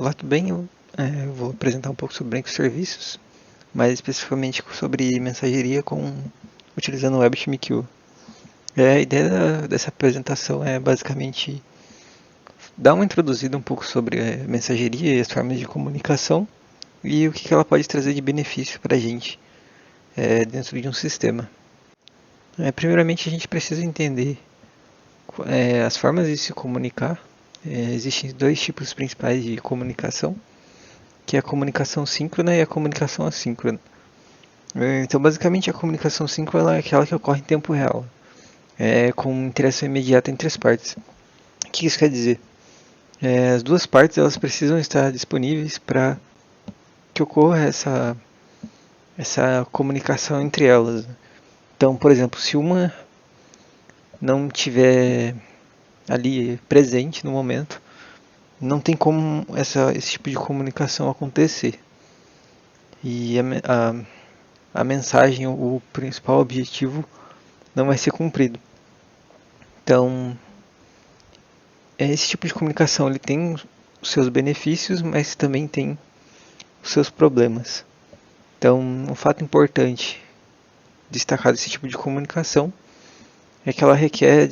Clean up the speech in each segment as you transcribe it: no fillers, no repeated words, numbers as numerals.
Olá, tudo bem? Eu vou apresentar um pouco sobre microserviços, mais especificamente sobre mensageria utilizando o WebTMQ. A ideia dessa apresentação é basicamente dar uma introduzida um pouco sobre mensageria e as formas de comunicação e o que ela pode trazer de benefício para a gente dentro de um sistema. Primeiramente, a gente precisa entender as formas de se comunicar. Existem dois tipos principais de comunicação, que é a comunicação síncrona e a comunicação assíncrona. Então, basicamente, a comunicação síncrona é aquela que ocorre em tempo real, com interação imediata entre as partes. O que isso quer dizer? As duas partes elas precisam estar disponíveis para que ocorra essa comunicação entre elas. Então, por exemplo, se uma não tiver ali presente no momento, não tem como esse tipo de comunicação acontecer. E a mensagem, o principal objetivo, não vai ser cumprido. Então, esse tipo de comunicação ele tem os seus benefícios, mas também tem os seus problemas. Então, um fato importante destacar desse tipo de comunicação é que ela requer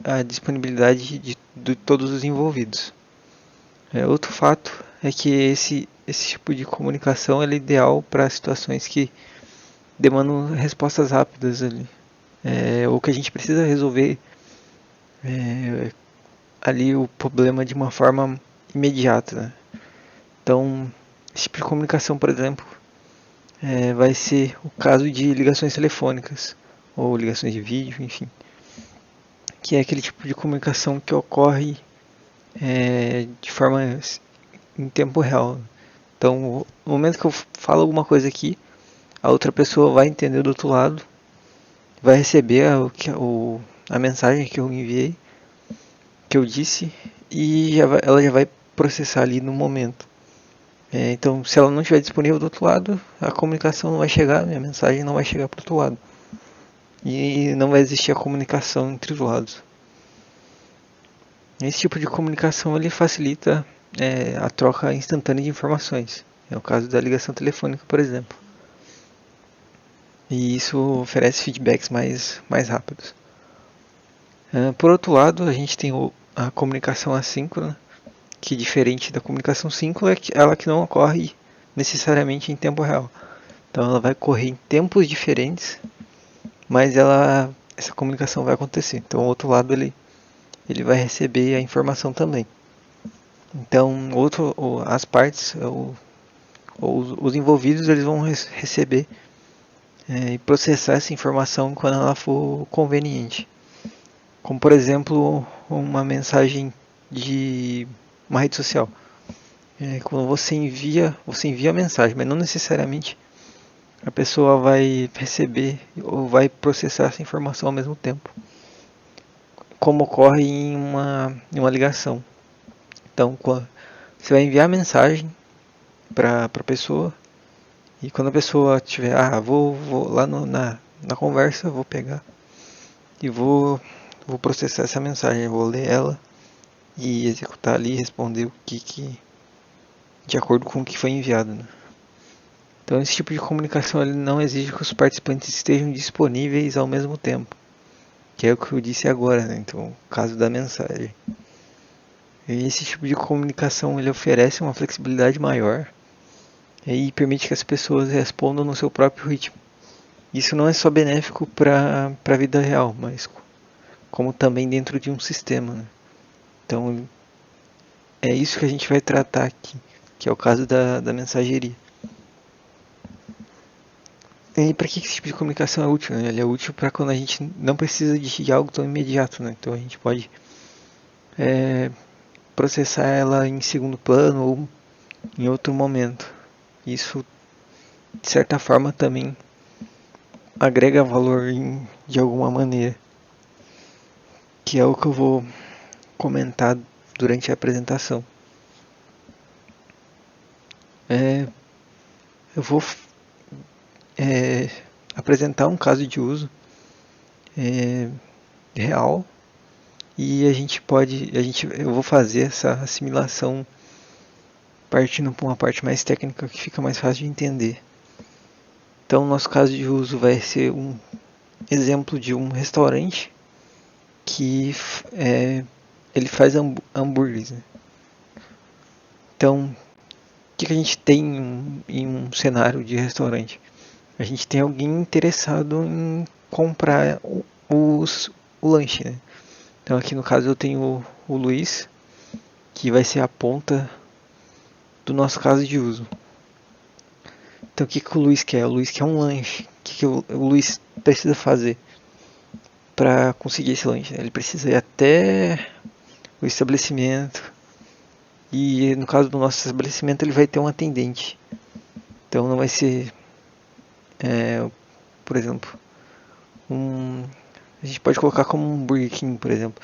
a disponibilidade de todos os envolvidos. Outro fato é que esse tipo de comunicação é ideal para situações que demandam respostas rápidas ali, ou que a gente precisa resolver ali o problema de uma forma imediata, né? Então, esse tipo de comunicação, por exemplo, vai ser o caso de ligações telefônicas ou ligações de vídeo, enfim, que é aquele tipo de comunicação que ocorre de forma em tempo real. Então, no momento que eu falo alguma coisa aqui, a outra pessoa vai entender do outro lado, vai receber a mensagem que eu enviei, que eu disse, e ela já vai processar ali no momento. Então, se ela não estiver disponível do outro lado, a comunicação não vai chegar, a minha mensagem não vai chegar para o outro lado. E não vai existir a comunicação entre os lados. Esse tipo de comunicação ele facilita a troca instantânea de informações. É o caso da ligação telefônica, por exemplo. E isso oferece feedbacks mais rápidos. Por outro lado, a gente tem a comunicação assíncrona, que diferente da comunicação síncrona, ela que não ocorre necessariamente em tempo real. Então ela vai ocorrer em tempos diferentes, mas essa comunicação vai acontecer. Então o outro lado ele vai receber a informação também. Então as partes ou os envolvidos eles vão receber e processar essa informação quando ela for conveniente. Como por exemplo uma mensagem de uma rede social. Quando você envia a mensagem, mas não necessariamente a pessoa vai receber ou vai processar essa informação ao mesmo tempo, como ocorre em uma ligação. Então, você vai enviar a mensagem para a pessoa e quando a pessoa tiver, vou lá na conversa, vou pegar e vou processar essa mensagem, vou ler ela e executar ali, responder o que de acordo com o que foi enviado. Né? Então, esse tipo de comunicação ele não exige que os participantes estejam disponíveis ao mesmo tempo, que é o que eu disse agora, né? Então, o caso da mensagem. E esse tipo de comunicação ele oferece uma flexibilidade maior e permite que as pessoas respondam no seu próprio ritmo. Isso não é só benéfico para a vida real, mas como também dentro de um sistema. Né? Então, é isso que a gente vai tratar aqui, que é o caso da mensageria. E para que esse tipo de comunicação é útil? Né? Ele é útil para quando a gente não precisa de algo tão imediato. Né? Então a gente pode processar ela em segundo plano ou em outro momento. Isso, de certa forma, também agrega valor de alguma maneira, que é o que eu vou comentar durante a apresentação. Eu vou apresentar um caso de uso real e eu vou fazer essa assimilação partindo para uma parte mais técnica que fica mais fácil de entender. Então, nosso caso de uso vai ser um exemplo de um restaurante que ele faz hambúrgueres. Né? Então, o que a gente tem em um cenário de restaurante? A gente tem alguém interessado em comprar o lanche. Né? Então, aqui no caso, eu tenho o Luiz, que vai ser a ponta do nosso caso de uso. Então, o que o Luiz quer? O Luiz quer um lanche. O que o Luiz precisa fazer para conseguir esse lanche? Ele precisa ir até o estabelecimento. E no caso do nosso estabelecimento, ele vai ter um atendente. Então, não vai ser, por exemplo, a gente pode colocar como um Burger King, por exemplo.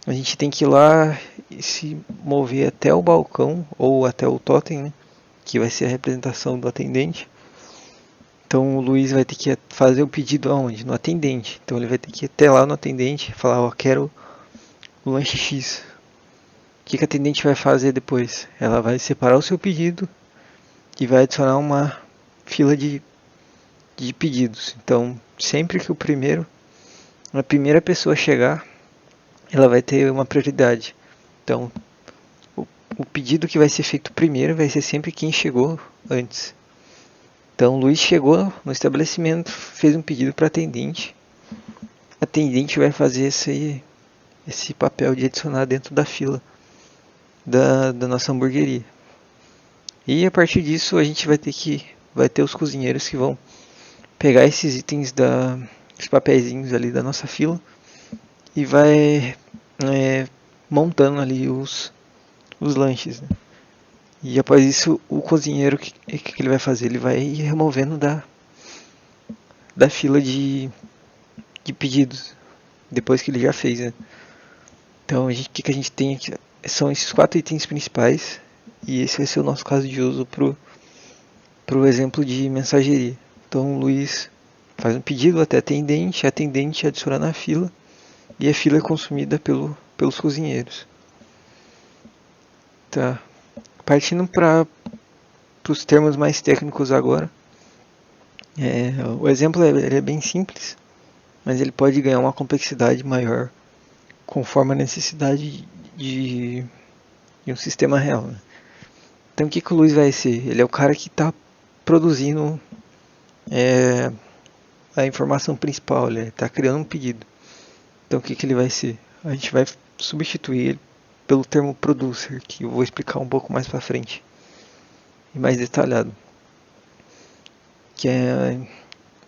A gente tem que ir lá e se mover até o balcão ou até o totem, né? Que vai ser a representação do atendente. Então o Luiz vai ter que fazer o pedido aonde? No atendente. Então ele vai ter que ir até lá no atendente e falar, ó, quero o lanche X. O que a atendente vai fazer depois? Ela vai separar o seu pedido e vai adicionar uma fila de pedidos. Então sempre que a primeira pessoa chegar, ela vai ter uma prioridade. Então o pedido que vai ser feito primeiro vai ser sempre quem chegou antes. Então o Luiz chegou no estabelecimento, fez um pedido para atendente. A atendente vai fazer esse papel de adicionar dentro da fila da nossa hamburgueria. E a partir disso a gente vai ter os cozinheiros que vão pegar esses itens os papeizinhos ali da nossa fila e vai montando ali os lanches. Né? E após isso, o cozinheiro, o que ele vai fazer? Ele vai ir removendo da fila de pedidos, depois que ele já fez. Né? Então, o que a gente tem aqui? São esses 4 itens principais, e esse vai ser o nosso caso de uso para o exemplo de mensageria. Então, o Luiz faz um pedido até a atendente adiciona na fila, e a fila é consumida pelos cozinheiros. Tá. Partindo para os termos mais técnicos agora, o exemplo ele é bem simples, mas ele pode ganhar uma complexidade maior conforme a necessidade de um sistema real. Né? Então o que o Luiz vai ser? Ele é o cara que está produzindo a informação principal, ele está criando um pedido. Então o que ele vai ser? A gente vai substituir ele pelo termo producer, que eu vou explicar um pouco mais para frente e mais detalhado.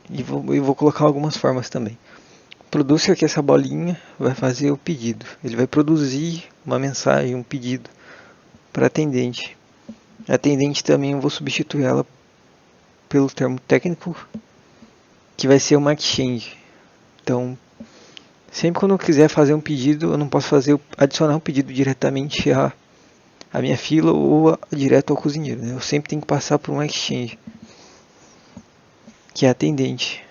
E vou colocar algumas formas também. O producer, que é essa bolinha, vai fazer o pedido. Ele vai produzir uma mensagem, um pedido para atendente. A atendente também eu vou substituir ela pelo termo técnico, que vai ser uma exchange. Então, sempre quando eu quiser fazer um pedido, eu não posso adicionar um pedido diretamente à minha fila ou direto ao cozinheiro. Né? Eu sempre tenho que passar por uma exchange, que é atendente.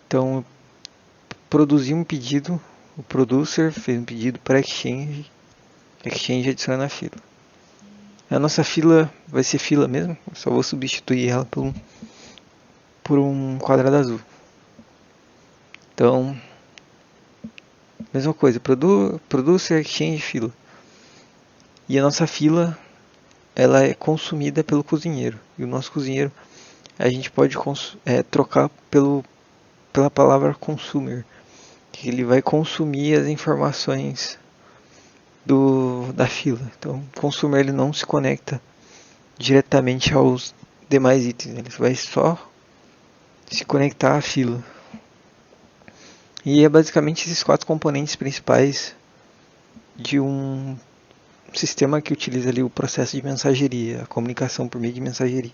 Então, eu produzi um pedido, o producer fez um pedido para exchange, a exchange adiciona na fila. A nossa fila vai ser fila mesmo, eu só vou substituir ela por um quadrado azul. Então, mesma coisa, producer, exchange, fila. E a nossa fila, ela é consumida pelo cozinheiro. E o nosso cozinheiro, a gente pode trocar pela palavra consumer. Que ele vai consumir as informações da fila. Então, o consumer ele não se conecta diretamente aos demais itens. Ele vai só se conectar à fila. E é basicamente esses 4 componentes principais de um sistema que utiliza ali o processo de mensageria, a comunicação por meio de mensageria.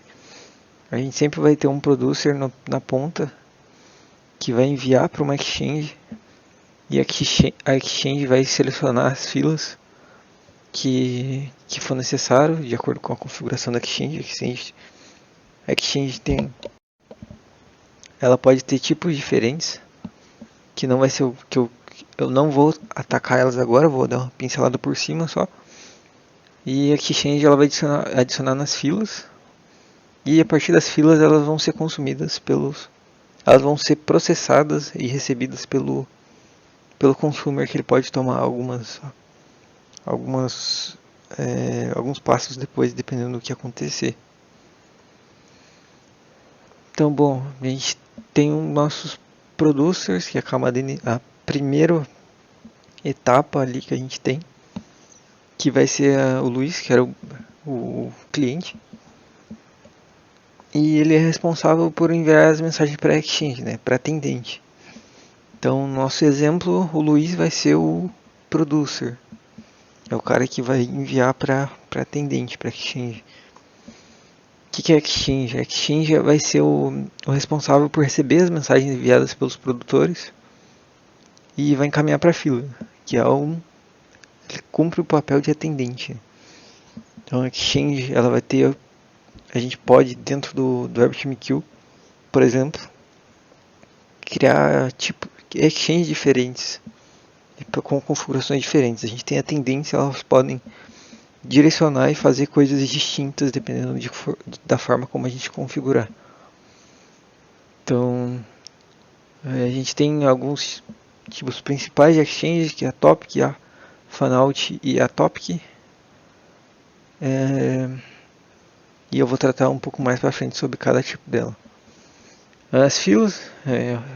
A gente sempre vai ter um producer na ponta que vai enviar para uma exchange e a exchange vai selecionar as filas que for necessário de acordo com a configuração da exchange. A exchange ela pode ter tipos diferentes, que não vai ser o que eu não vou atacar elas agora, vou dar uma pincelada por cima só. E a Exchange ela vai adicionar nas filas, e a partir das filas elas vão ser consumidas elas vão ser processadas e recebidas pelo consumer, que ele pode tomar alguns passos depois, dependendo do que acontecer. Então, bom, a gente tem os nossos producers, que é a primeira etapa ali que a gente tem, que vai ser o Luiz, que era o cliente. E ele é responsável por enviar as mensagens para a Exchange, né, para atendente. Então, no nosso exemplo, o Luiz vai ser o producer. É o cara que vai enviar para atendente, para Exchange. O que é Exchange? A Exchange vai ser o responsável por receber as mensagens enviadas pelos produtores e vai encaminhar para a fila, que é ele cumpre o papel de atendente. Então a Exchange ela vai ter, a gente pode dentro do RabbitMQ, por exemplo, criar tipo exchanges diferentes com configurações diferentes. A gente tem atendentes, elas podem direcionar e fazer coisas distintas dependendo da forma como a gente configurar. Então a gente tem alguns tipos principais de exchanges, que é a Topic, a Fanout e a Topic. E eu vou tratar um pouco mais para frente sobre cada tipo dela. As filas,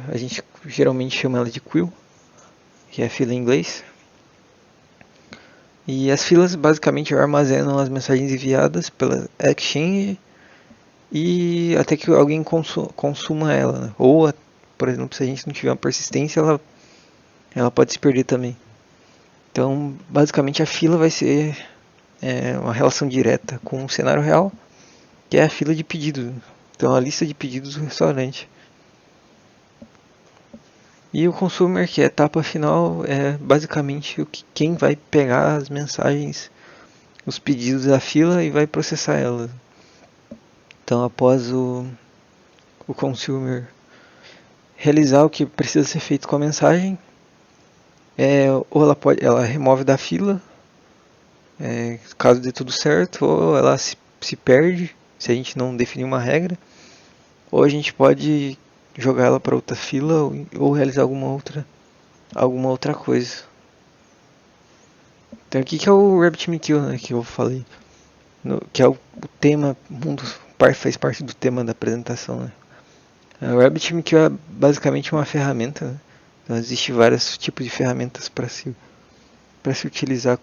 a gente geralmente chama ela de queue, que é fila em inglês. E as filas basicamente armazenam as mensagens enviadas pela Exchange e até que alguém consuma ela, né? Ou, por exemplo, se a gente não tiver uma persistência, ela pode se perder também. Então, basicamente a fila vai ser uma relação direta com o cenário real, que é a fila de pedidos. Então, a lista de pedidos do restaurante. E o consumer, que é a etapa final, é basicamente quem vai pegar as mensagens, os pedidos da fila e vai processar elas. Então, após o consumer realizar o que precisa ser feito com a mensagem, ou ela remove da fila, caso dê tudo certo, ou ela se perde, se a gente não definir uma regra, ou a gente pode jogar ela para outra fila ou realizar alguma outra coisa. Então aqui que é o RabbitMQ, né, que eu falei, que é o tema, faz parte do tema da apresentação, né. O RabbitMQ é basicamente uma ferramenta, né? Então existem vários tipos de ferramentas para se utilizar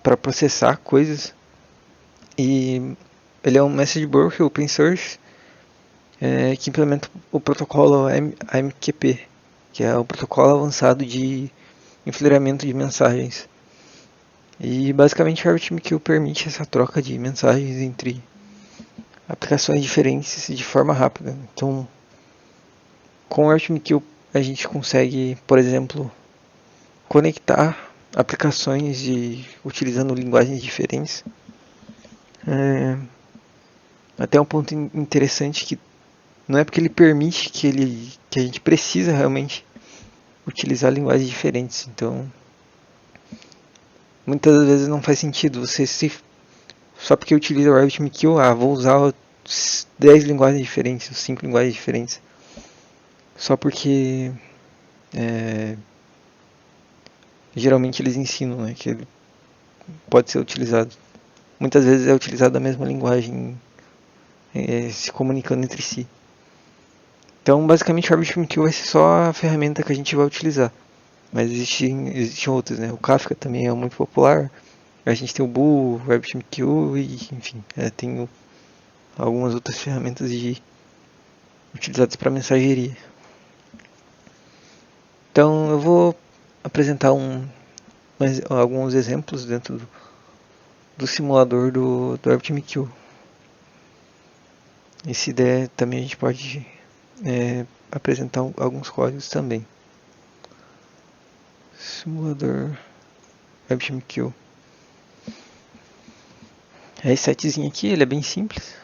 para processar coisas. E ele é um message broker open source que implementa o protocolo AMQP, que é o protocolo avançado de enfileiramento de mensagens. E basicamente o RabbitMQ permite essa troca de mensagens entre aplicações diferentes de forma rápida. Então, com o RabbitMQ a gente consegue, por exemplo, conectar aplicações utilizando linguagens diferentes. Até um ponto interessante que não é porque ele permite que a gente precisa realmente utilizar linguagens diferentes. Então, muitas vezes não faz sentido você só porque utiliza o RabbitMQ, vou usar 10 linguagens diferentes, 5 linguagens diferentes. Só porque geralmente eles ensinam, né, que ele pode ser utilizado. Muitas vezes é utilizado a mesma linguagem se comunicando entre si. Então, basicamente, o RabbitMQ vai ser só a ferramenta que a gente vai utilizar. Mas existem outras, né? O Kafka também é muito popular. A gente tem o Boo, o RabbitMQ e, enfim, tem algumas outras ferramentas utilizadas para mensageria. Então, eu vou apresentar alguns exemplos dentro do simulador do RabbitMQ. E se der, também a gente pode apresentar alguns códigos também. Simulador RabbitMQ. Esse sitezinho aqui, ele é bem simples.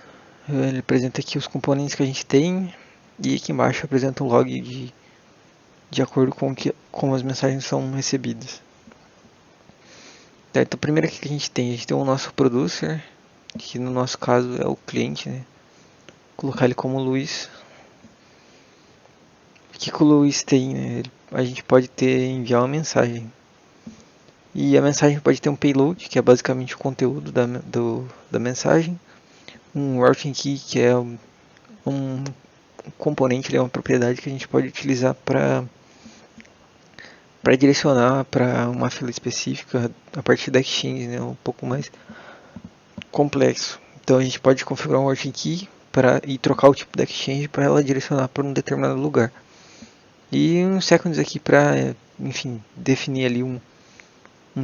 Ele apresenta aqui os componentes que a gente tem e aqui embaixo apresenta um log de acordo com como as mensagens são recebidas. Tá, então primeiro que a gente tem? A gente tem o nosso producer, que no nosso caso é o cliente, né? Vou colocar ele como Luiz. O que o Luiz tem, né? A gente pode enviar uma mensagem. E a mensagem pode ter um payload, que é basicamente o conteúdo da mensagem. Um routing key, que é um componente, uma propriedade que a gente pode utilizar para direcionar para uma fila específica a partir da exchange, né? Um pouco mais complexo. Então a gente pode configurar um routing key e trocar o tipo da exchange para ela direcionar para um determinado lugar. E uns seconds aqui para, enfim, definir ali um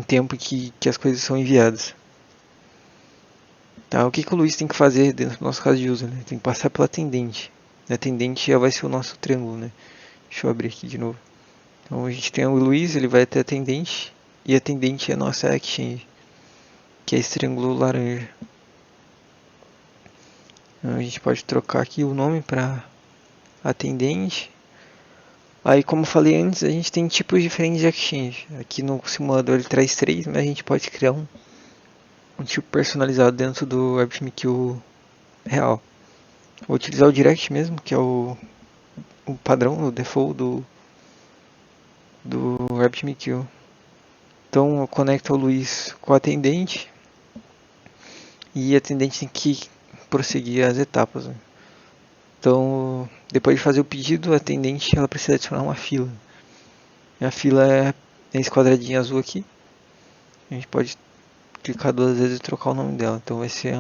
tempo que as coisas são enviadas. Tá, o que o Luiz tem que fazer dentro do nosso caso de uso? Né? Tem que passar pela atendente. A atendente já vai ser o nosso triângulo. Né? Deixa eu abrir aqui de novo. Então a gente tem o Luiz, ele vai até a atendente. E a atendente é a nossa exchange, que é esse triângulo laranja. Então, a gente pode trocar aqui o nome para atendente. Aí, como eu falei antes, a gente tem tipos diferentes de exchange. Aqui no simulador ele traz 3, mas a gente pode criar um tipo personalizado dentro do RabbitMQ real. Vou utilizar o Direct mesmo, que é o padrão, o default do RabbitMQ. Então eu conecto o Luiz com o atendente e a atendente tem que prosseguir as etapas. Né? Então, depois de fazer o pedido, a atendente ela precisa adicionar uma fila. E a fila é esse quadradinho azul aqui. A gente pode clicar 2 vezes e trocar o nome dela. Então vai ser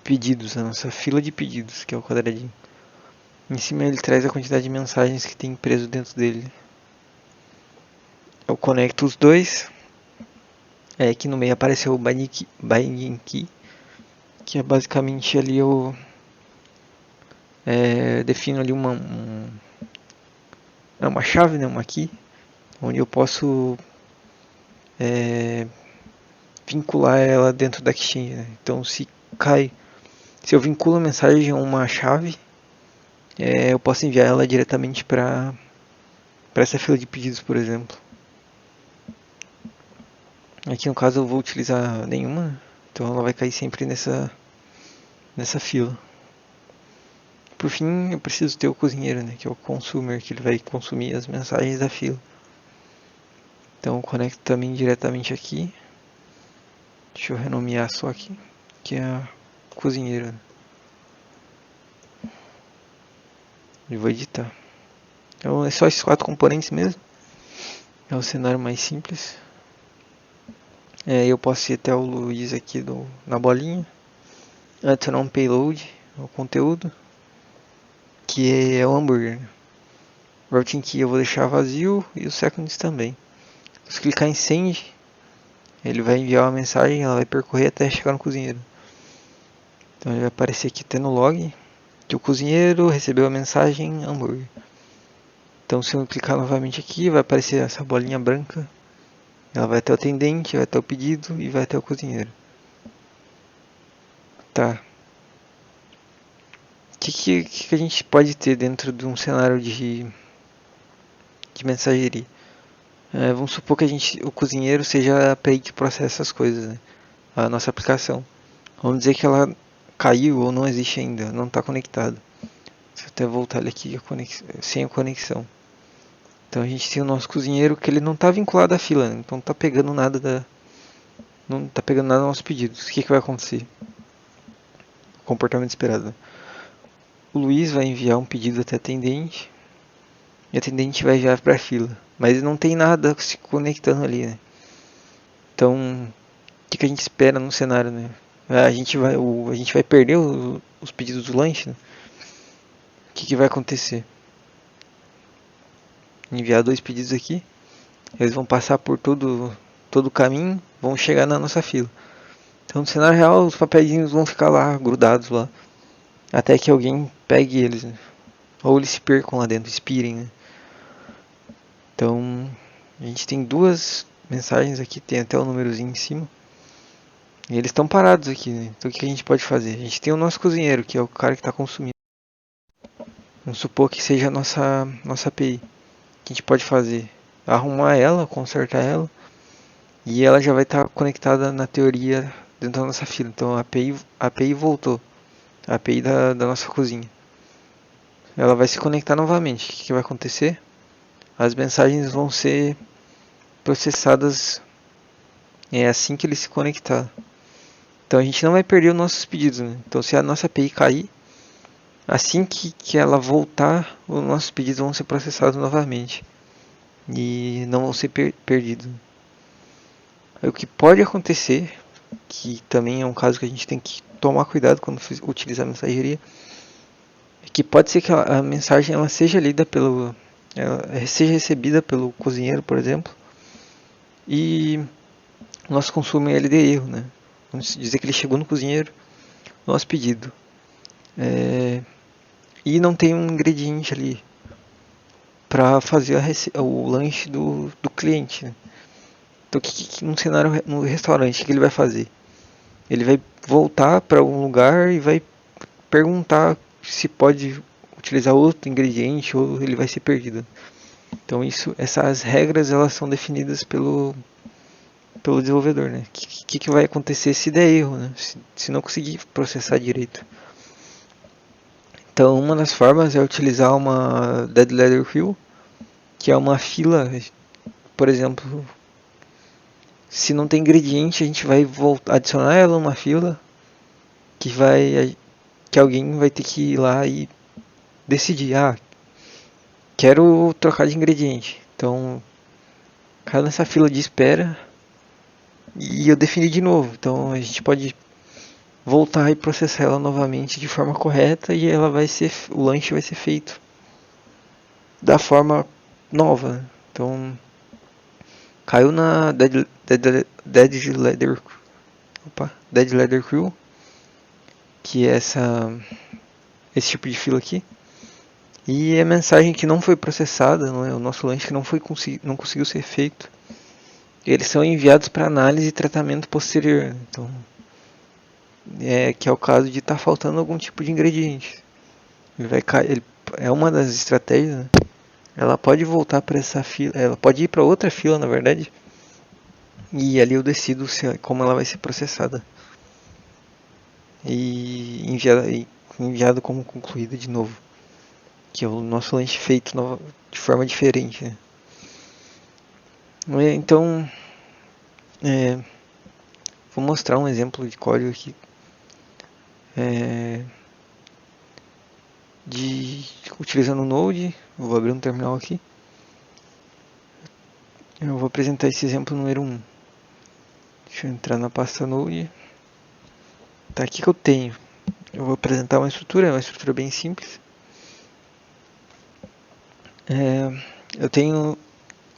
pedidos, a nossa fila de pedidos, que é o quadradinho. Em cima ele traz a quantidade de mensagens que tem preso dentro dele. Eu conecto os dois. Aqui no meio apareceu o binding key, que é basicamente ali eu defino ali uma chave, né, uma key, onde eu posso vincular ela dentro da exchange. Né? Então se eu vinculo a mensagem a uma chave, eu posso enviar ela diretamente para essa fila de pedidos, por exemplo. Aqui no caso eu vou utilizar nenhuma, então ela vai cair sempre nessa fila. Por fim, eu preciso ter o cozinheiro, né, que é o consumer, que ele vai consumir as mensagens da fila. Então eu conecto também diretamente aqui. Deixa eu renomear só aqui, que é a cozinheira. E vou editar. Então é só esses 4 componentes mesmo. É o cenário mais simples. Eu posso ir até o Luiz aqui na bolinha. Adicionar um payload, o conteúdo, que é o hambúrguer. O routing key eu vou deixar vazio e os seconds também. Se clicar em send, ele vai enviar uma mensagem, ela vai percorrer até chegar no cozinheiro. Então ele vai aparecer aqui até no log que o cozinheiro recebeu a mensagem hambúrguer. Então se eu clicar novamente aqui, vai aparecer essa bolinha branca. Ela vai até o atendente, vai até o pedido e vai até o cozinheiro. Tá. O que a gente pode ter dentro de um cenário de mensageria? Vamos supor que o cozinheiro seja a API que processa essas coisas, né? A nossa aplicação. Vamos dizer que ela caiu ou não existe ainda, não está conectada. Deixa eu até voltar ele aqui sem a conexão. Então a gente tem o nosso cozinheiro que ele não está vinculado à fila, né? Então não está pegando nada não está pegando nada dos nossos pedidos. O que vai acontecer? O comportamento esperado. Né? O Luiz vai enviar um pedido até a atendente e a atendente vai enviar para a fila, mas não tem nada se conectando ali, né? Então, o que a gente espera no cenário, né? A gente vai perder os pedidos do lanche, né? O que vai acontecer? Enviar 2 pedidos aqui, eles vão passar por todo o caminho, vão chegar na nossa fila. Então, no cenário real, os papeizinhos vão ficar lá, grudados lá, até que alguém pegue eles, né? Ou eles se percam lá dentro, expirem, né? Então, a gente tem 2 mensagens aqui, tem até o númerozinho em cima. E eles estão parados aqui, né? Então o que a gente pode fazer? A gente tem o nosso cozinheiro, que é o cara que está consumindo. Vamos supor que seja a nossa API. O que a gente pode fazer? Arrumar ela, consertar ela E ela já vai estar conectada na teoria dentro da nossa fila. Então a API voltou. A API da nossa cozinha. Ela vai se conectar novamente. O que vai acontecer? As mensagens vão ser processadas assim que ele se conectar. Então a gente não vai perder os nossos pedidos, né? Então se a nossa API cair, assim que ela voltar, os nossos pedidos vão ser processados novamente. E não vão ser perdidos. O que pode acontecer, que também é um caso que a gente tem que tomar cuidado quando utilizar a mensageria, é que pode ser que a mensagem ela seja lida ela seja recebida pelo cozinheiro, por exemplo, e o nosso consumo ele dê erro, né? Vamos dizer que ele chegou no cozinheiro, nosso pedido, e não tem um ingrediente ali para fazer o lanche do cliente, né? Então, num cenário no restaurante, o que ele vai fazer? Ele vai voltar para algum lugar e vai perguntar se pode utilizar outro ingrediente ou ele vai ser perdido. Então essas regras elas são definidas pelo desenvolvedor, né? O que vai acontecer se der erro, né? Se não conseguir processar direito. Então uma das formas é utilizar uma Dead Letter Queue, que é uma fila, por exemplo, se não tem ingrediente a gente vai adicionar ela numa fila que alguém vai ter que ir lá e decidir, quero trocar de ingrediente. Então, caiu nessa fila de espera e eu defini de novo. Então, a gente pode voltar e processar ela novamente de forma correta e o lanche vai ser feito da forma nova. Então, caiu na Dead Leather Crew, que é esse tipo de fila aqui. E a mensagem que não foi processada, não é? O nosso lanche que não conseguiu ser feito, eles são enviados para análise e tratamento posterior. Então, que é o caso de estar faltando algum tipo de ingrediente. É uma das estratégias, né? Ela pode voltar para essa fila, ela pode ir para outra fila, na verdade, e ali eu decido como ela vai ser processada e enviado como concluída de novo, que é o nosso lanche feito de forma diferente, né? Então, vou mostrar um exemplo de código aqui utilizando o Node. Eu vou abrir um terminal aqui. Eu vou apresentar esse exemplo número 1. Deixa eu entrar na pasta Node. Tá aqui que eu tenho. Eu vou apresentar uma estrutura bem simples. Eu tenho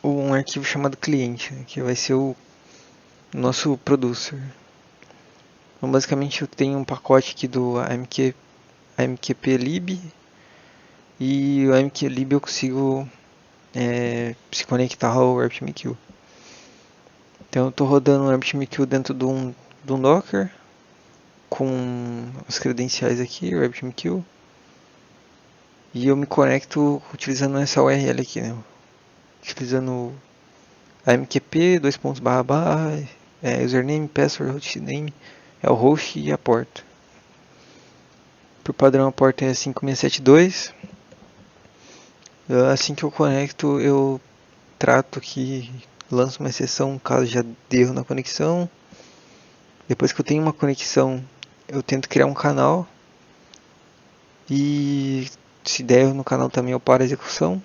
um arquivo chamado cliente, que vai ser o nosso producer. Então, basicamente, eu tenho um pacote aqui do AMQP-lib e o AMQlib eu consigo se conectar ao RabbitMQ. Então, eu estou rodando o RabbitMQ dentro de um Docker com as credenciais aqui, o RabbitMQ, e eu me conecto utilizando essa URL aqui, né? Utilizando AMQP, username, password, hostname, é o host e a porta. Por padrão a porta é 5672. Assim que eu conecto, eu trato aqui, lanço uma exceção caso já dê erro na conexão. Depois que eu tenho uma conexão, eu tento criar um canal. E se der erro no canal também eu paro a execução.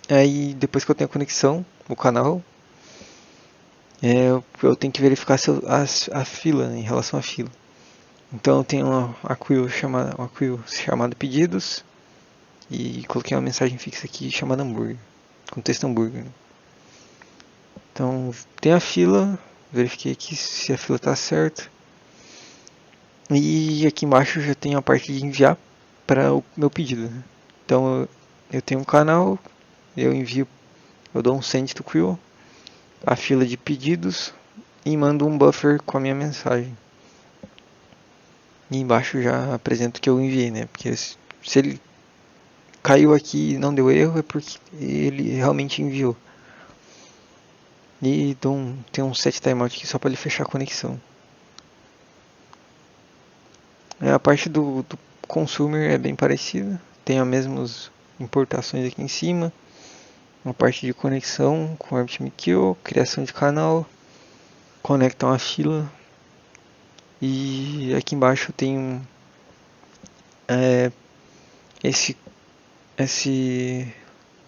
Aí depois que eu tenho a conexão, o canal, eu tenho que verificar a fila, né, em relação à fila. Então eu tenho uma queue chamada pedidos e coloquei uma mensagem fixa aqui chamada hambúrguer, com texto hambúrguer. Né? Então tem a fila, verifiquei aqui se a fila está certa. E aqui embaixo já tem a parte de enviar para o meu pedido. Né? Então eu tenho um canal, eu dou um send to queue, a fila de pedidos e mando um buffer com a minha mensagem. E embaixo já apresento que eu enviei, né? Porque se ele caiu aqui e não deu erro é porque ele realmente enviou. E tem um set timeout aqui só para ele fechar a conexão. A parte do consumer é bem parecida, tem as mesmas importações aqui em cima. Uma parte de conexão com RabbitMQ, criação de canal, conecta uma fila. E aqui embaixo tem esse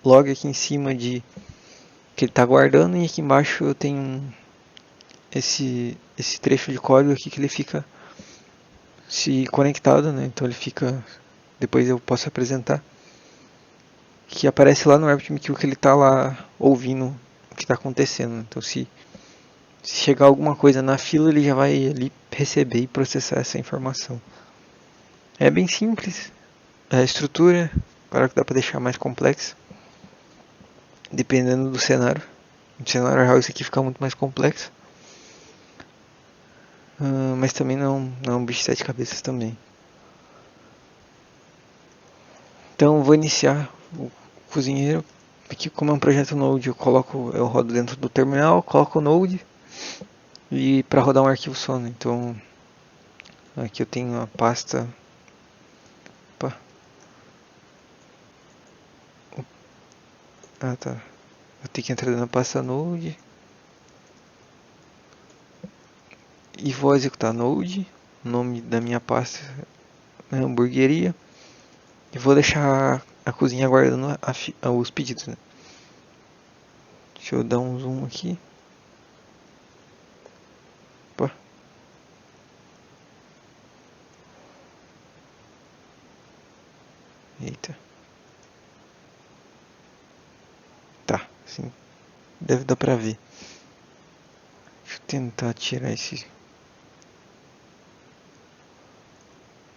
log aqui em cima de que ele está guardando, e aqui embaixo eu tenho esse trecho de código aqui que ele fica se conectado, né? Então ele fica, depois eu posso apresentar, que aparece lá no RabbitMQ que ele está lá ouvindo o que está acontecendo. Então se chegar alguma coisa na fila, ele já vai ali receber e processar essa informação. É bem simples a estrutura, claro que dá para deixar mais complexo, dependendo do cenário. No cenário real isso aqui fica muito mais complexo. Mas também não é um bicho de 7 cabeças também. Então vou iniciar o cozinheiro. Aqui, como é um projeto Node, eu rodo dentro do terminal, coloco o Node e para rodar um arquivo só, né? Então aqui eu tenho a pasta. Opa. Ah, tá. Vou ter que entrar na pasta Node e vou executar Node. O nome da minha pasta é hamburgueria. E vou deixar a cozinha aguardando os pedidos, né? Deixa eu dar um zoom aqui. Opa. Eita. Tá, sim. Deve dar pra ver. Deixa eu tentar tirar esse.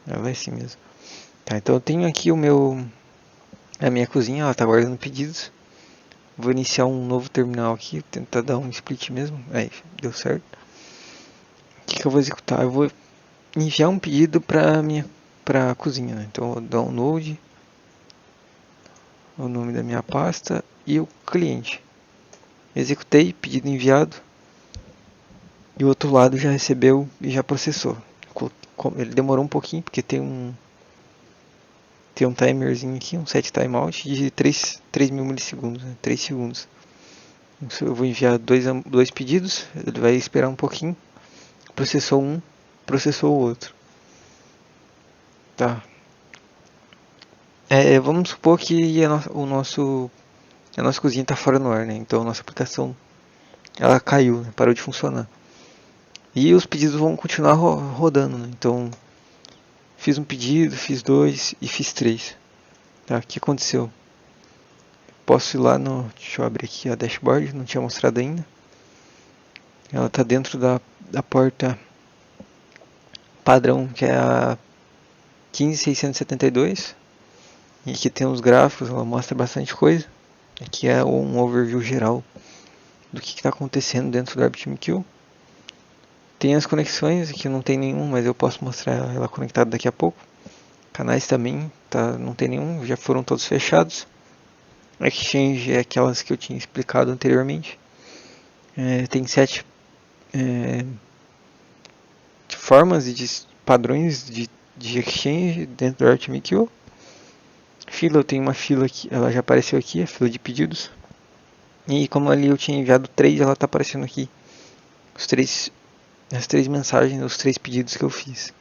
Vai assim mesmo. Tá, então eu tenho aqui a minha cozinha, ela tá guardando pedidos. Vou iniciar um novo terminal aqui, tentar dar um split mesmo. Aí, deu certo. O que eu vou executar? Eu vou enviar um pedido pra cozinha, né? Então eu vou download, o nome da minha pasta e o cliente. Executei, pedido enviado. E o outro lado já recebeu e já processou. Ele demorou um pouquinho porque tem um timerzinho aqui, um set timeout de 3.000 milissegundos, né? 3 segundos. Então, eu vou enviar dois pedidos, ele vai esperar um pouquinho. Processou um, processou o outro. Tá. Vamos supor que a nossa cozinha está fora no ar, né? Então a nossa aplicação ela caiu, né? Parou de funcionar. E os pedidos vão continuar rodando, né? Então fiz um pedido, fiz dois e fiz três. Tá, o que aconteceu? Posso ir lá no. Deixa eu abrir aqui a dashboard, não tinha mostrado ainda. Ela está dentro da porta padrão, que é a 15672. E aqui tem os gráficos, ela mostra bastante coisa. Aqui é um overview geral do que está acontecendo dentro do RabbitMQ. Tem as conexões, aqui não tem nenhum, mas eu posso mostrar ela conectada daqui a pouco. Canais também, tá, não tem nenhum, já foram todos fechados. Exchange é aquelas que eu tinha explicado anteriormente. Tem 7 formas e padrões de exchange dentro do RabbitMQ. Fila, eu tenho uma fila aqui, ela já apareceu aqui, a fila de pedidos. E como ali eu tinha enviado 3, ela está aparecendo aqui. As 3 mensagens, os 3 pedidos que eu fiz.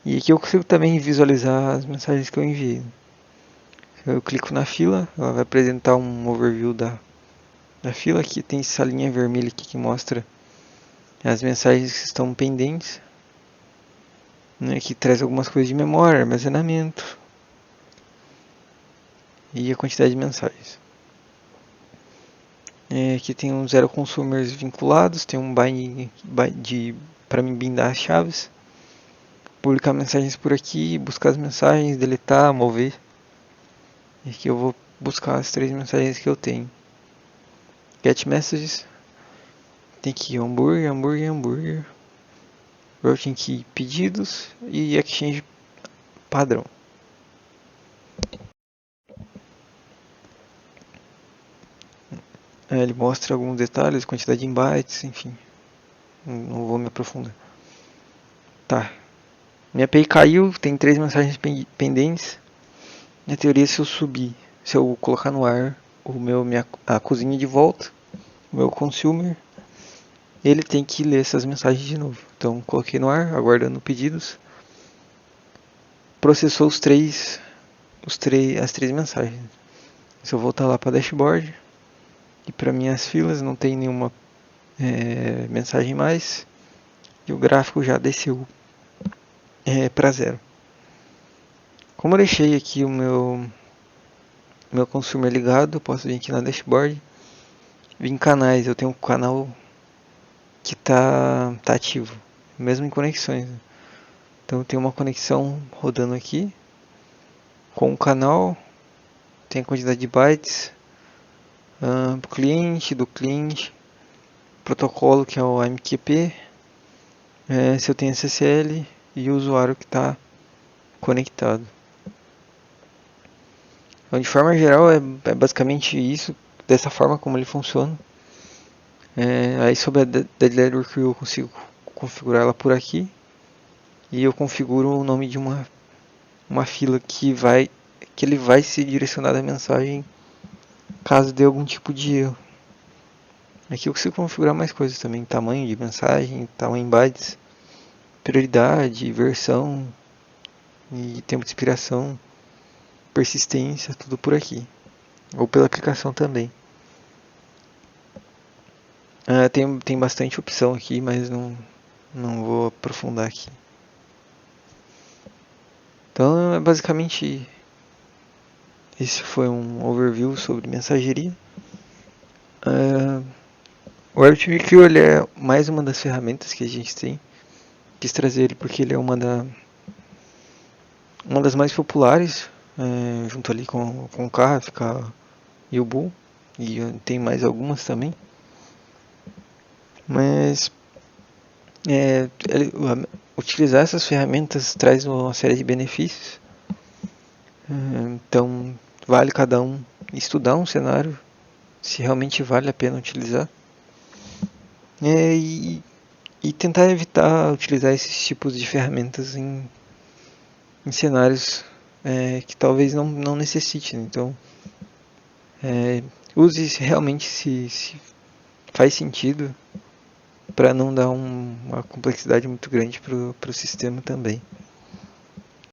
E aqui eu consigo também visualizar as mensagens que eu enviei. Eu clico na fila, ela vai apresentar um overview da fila. Aqui tem essa linha vermelha aqui que mostra as mensagens que estão pendentes. Que traz algumas coisas de memória, armazenamento e a quantidade de mensagens. Aqui tem um zero consumers vinculados, tem um bind para me bindar as chaves, publicar mensagens por aqui, buscar as mensagens, deletar, mover. E aqui eu vou buscar as 3 mensagens que eu tenho. Get messages, tem aqui hambúrguer, routing key pedidos e exchange padrão. Ele mostra alguns detalhes, quantidade em bytes, enfim. Não vou me aprofundar. Tá. Minha API caiu, tem 3 mensagens pendentes. Na teoria, se eu colocar no ar a cozinha de volta, o meu consumer, ele tem que ler essas mensagens de novo. Então, coloquei no ar, aguardando pedidos. Processou as 3 mensagens. Se eu voltar lá para dashboard e para minhas filas, não tem nenhuma mensagem mais. E o gráfico já desceu para 0. Como eu deixei aqui o meu consumer ligado, eu posso vir aqui na dashboard, vir em canais. Eu tenho um canal que tá ativo, mesmo em conexões. Então eu tenho uma conexão rodando aqui com o canal, tem a quantidade de bytes, do cliente, protocolo que é o AMQP, se eu tenho SSL e o usuário que está conectado. Então, de forma geral, é basicamente isso, dessa forma como ele funciona. Aí sobre a Deadline Workflow eu consigo configurar ela por aqui. E eu configuro o nome de uma fila que ele vai se direcionar da mensagem caso dê algum tipo de erro. Aqui eu consigo configurar mais coisas também, tamanho de mensagem, tamanho em bytes, prioridade, versão e tempo de expiração, persistência, tudo por aqui. Ou pela aplicação também. Tem bastante opção aqui, mas não vou aprofundar aqui. Então é basicamente esse foi um overview sobre mensageria. O RabbitMQ ele é mais uma das ferramentas que a gente tem. Quis trazer ele porque ele é uma das mais populares, junto ali com o Kafka e o Bull, e tem mais algumas também. Mas utilizar essas ferramentas traz uma série de benefícios. Então vale cada um estudar um cenário, se realmente vale a pena utilizar. E tentar evitar utilizar esses tipos de ferramentas em cenários que talvez não necessite. Então, use realmente se faz sentido, para não dar uma complexidade muito grande para o sistema também.